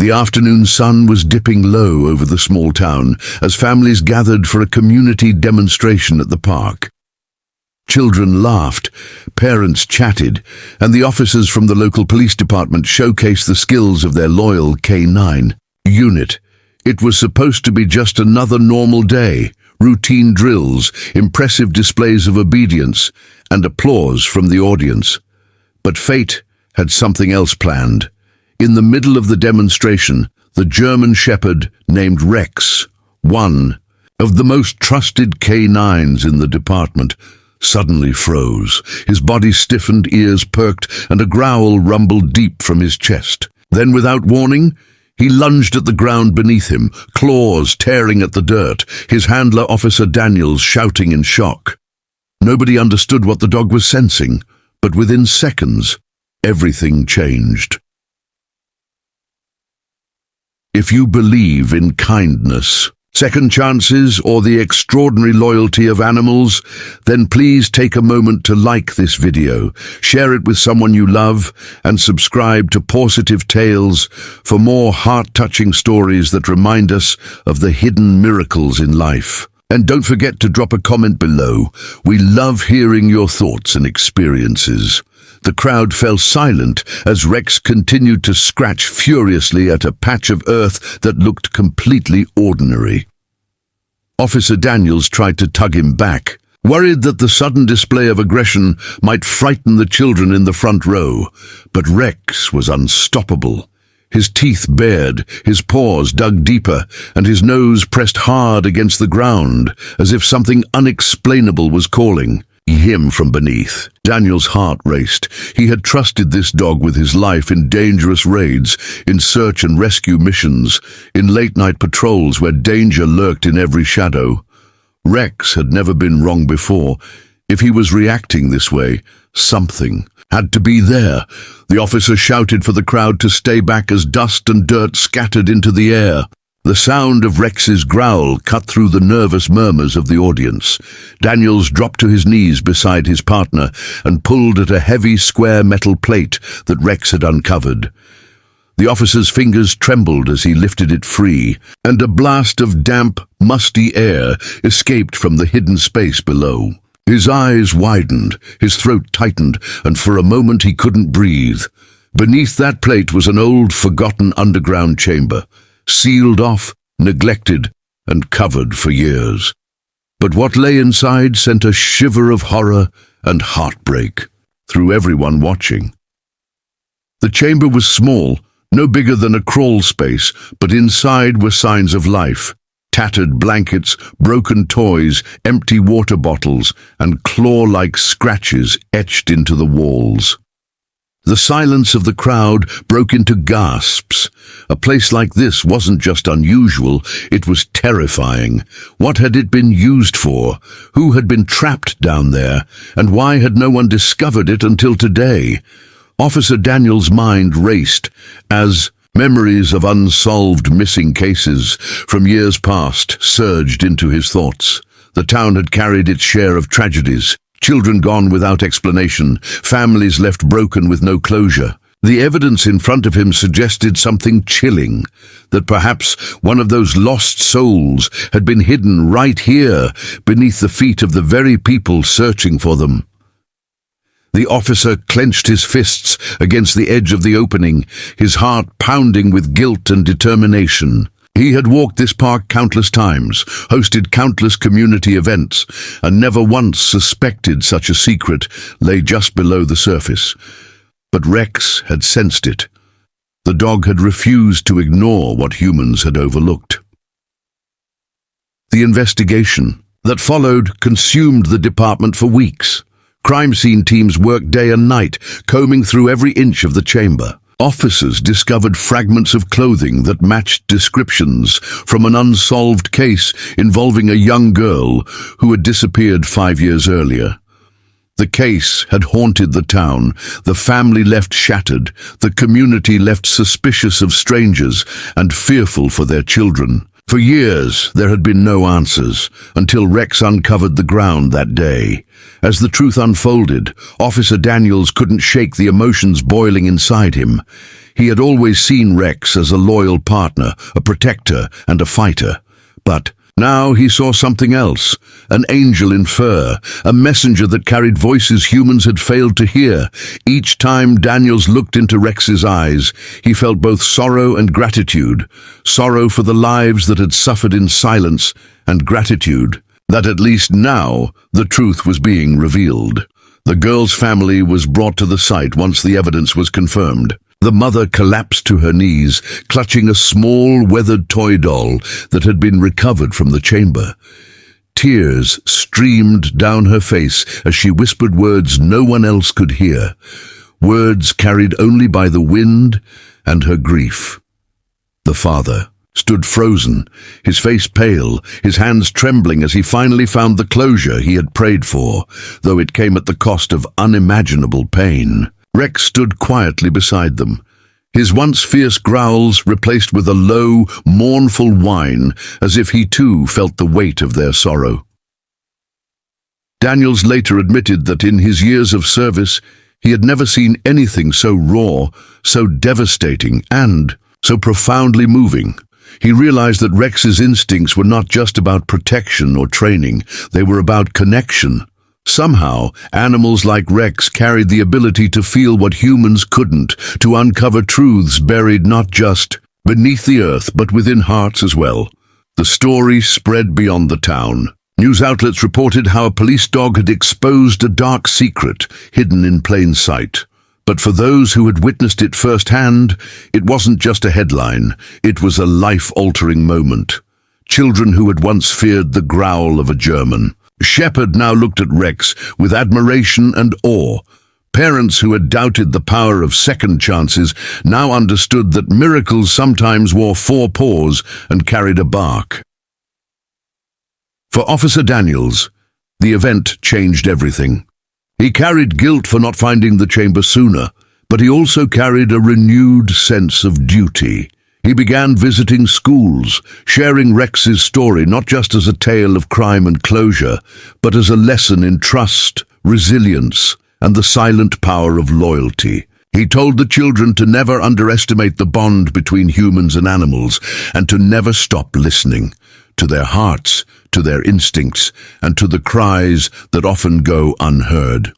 The afternoon sun was dipping low over the small town as families gathered for a community demonstration at the park. Children laughed, parents chatted, and the officers from the local police department showcased the skills of their loyal K9 unit. It was supposed to be just another normal day, routine drills, impressive displays of obedience, and applause from the audience. But fate had something else planned. In the middle of the demonstration, the German shepherd named Rex, one of the most trusted K9s in the department, suddenly froze. His body stiffened, ears perked, and a growl rumbled deep from his chest. Then, without warning, he lunged at the ground beneath him, claws tearing at the dirt, his handler Officer Daniels shouting in shock. Nobody understood what the dog was sensing, but within seconds, everything changed. If you believe in kindness, second chances, or the extraordinary loyalty of animals, then please take a moment to like this video, share it with someone you love, and subscribe to Pawsitive Tales for more heart-touching stories that remind us of the hidden miracles in life. And don't forget to drop a comment below. We love hearing your thoughts and experiences. The crowd fell silent as Rex continued to scratch furiously at a patch of earth that looked completely ordinary. Officer Daniels tried to tug him back, worried that the sudden display of aggression might frighten the children in the front row. But Rex was unstoppable. His teeth bared, his paws dug deeper, and his nose pressed hard against the ground, as if something unexplainable was calling him from beneath. Daniel's heart raced. He had trusted this dog with his life in dangerous raids, in search and rescue missions, in late-night patrols where danger lurked in every shadow. Rex had never been wrong before. If he was reacting this way, something had to be there. The officer shouted for the crowd to stay back as dust and dirt scattered into the air. The sound of Rex's growl cut through the nervous murmurs of the audience. Daniels dropped to his knees beside his partner and pulled at a heavy square metal plate that Rex had uncovered. The officer's fingers trembled as he lifted it free, and a blast of damp, musty air escaped from the hidden space below. His eyes widened, his throat tightened, and for a moment he couldn't breathe. Beneath that plate was an old, forgotten underground chamber, sealed off, neglected, and covered for years. But what lay inside sent a shiver of horror and heartbreak through everyone watching. The chamber was small, no bigger than a crawl space, but inside were signs of life. Tattered blankets, broken toys, empty water bottles, and claw-like scratches etched into the walls. The silence of the crowd broke into gasps. A place like this wasn't just unusual, it was terrifying. What had it been used for? Who had been trapped down there? And why had no one discovered it until today? Officer Daniels' mind raced as memories of unsolved missing cases from years past surged into his thoughts. The town had carried its share of tragedies. Children gone without explanation, families left broken with no closure. The evidence in front of him suggested something chilling, that perhaps one of those lost souls had been hidden right here, beneath the feet of the very people searching for them. The officer clenched his fists against the edge of the opening, his heart pounding with guilt and determination. He had walked this park countless times, hosted countless community events, and never once suspected such a secret lay just below the surface. But Rex had sensed it. The dog had refused to ignore what humans had overlooked. The investigation that followed consumed the department for weeks. Crime scene teams worked day and night, combing through every inch of the chamber. Officers discovered fragments of clothing that matched descriptions from an unsolved case involving a young girl who had disappeared 5 years earlier. The case had haunted the town, the family left shattered, the community left suspicious of strangers and fearful for their children. For years, there had been no answers, until Rex uncovered the ground that day. As the truth unfolded, Officer Daniels couldn't shake the emotions boiling inside him. He had always seen Rex as a loyal partner, a protector, and a fighter. But now he saw something else, an angel in fur, a messenger that carried voices humans had failed to hear. Each time Daniels looked into Rex's eyes, he felt both sorrow and gratitude. Sorrow for the lives that had suffered in silence, and gratitude that at least now the truth was being revealed. The girl's family was brought to the site once the evidence was confirmed. The mother collapsed to her knees, clutching a small, weathered toy doll that had been recovered from the chamber. Tears streamed down her face as she whispered words no one else could hear, words carried only by the wind and her grief. The father stood frozen, his face pale, his hands trembling as he finally found the closure he had prayed for, though it came at the cost of unimaginable pain. Rex stood quietly beside them, his once fierce growls replaced with a low, mournful whine, as if he too felt the weight of their sorrow. Daniels later admitted that in his years of service, he had never seen anything so raw, so devastating, and so profoundly moving. He realized that Rex's instincts were not just about protection or training, they were about connection. Somehow, animals like Rex carried the ability to feel what humans couldn't, to uncover truths buried not just beneath the earth but within hearts as well. The story spread beyond the town. News outlets reported how a police dog had exposed a dark secret hidden in plain sight. But for those who had witnessed it firsthand, it wasn't just a headline, it was a life-altering moment. Children who had once feared the growl of a German. Shepard now looked at Rex with admiration and awe. Parents who had doubted the power of second chances now understood that miracles sometimes wore four paws and carried a bark. For Officer Daniels, the event changed everything. He carried guilt for not finding the chamber sooner, but he also carried a renewed sense of duty. He began visiting schools, sharing Rex's story not just as a tale of crime and closure, but as a lesson in trust, resilience, and the silent power of loyalty. He told the children to never underestimate the bond between humans and animals, and to never stop listening to their hearts, to their instincts, and to the cries that often go unheard.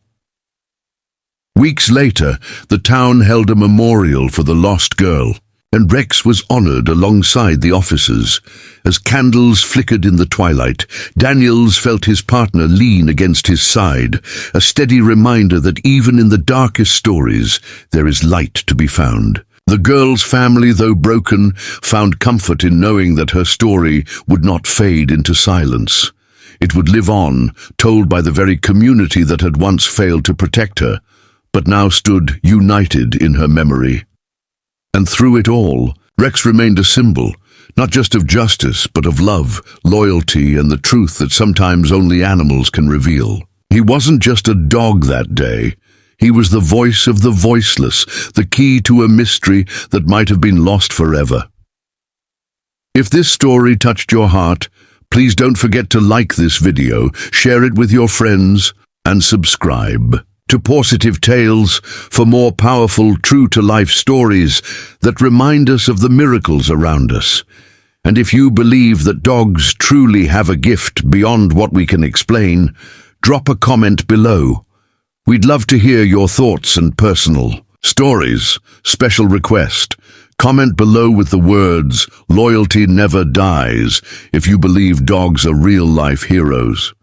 Weeks later, the town held a memorial for the lost girl, and Rex was honored alongside the officers. As candles flickered in the twilight, Daniels felt his partner lean against his side, a steady reminder that even in the darkest stories, there is light to be found. The girl's family, though broken, found comfort in knowing that her story would not fade into silence. It would live on, told by the very community that had once failed to protect her, but now stood united in her memory. And through it all, Rex remained a symbol, not just of justice, but of love, loyalty, and the truth that sometimes only animals can reveal. He wasn't just a dog that day. He was the voice of the voiceless, the key to a mystery that might have been lost forever. If this story touched your heart, please don't forget to like this video, share it with your friends, and subscribe to Pawsitive Tales for more powerful, true-to-life stories that remind us of the miracles around us. And if you believe that dogs truly have a gift beyond what we can explain, drop a comment below. We'd love to hear your thoughts and personal stories. Special request: comment below with the words, "Loyalty never dies," if you believe dogs are real-life heroes.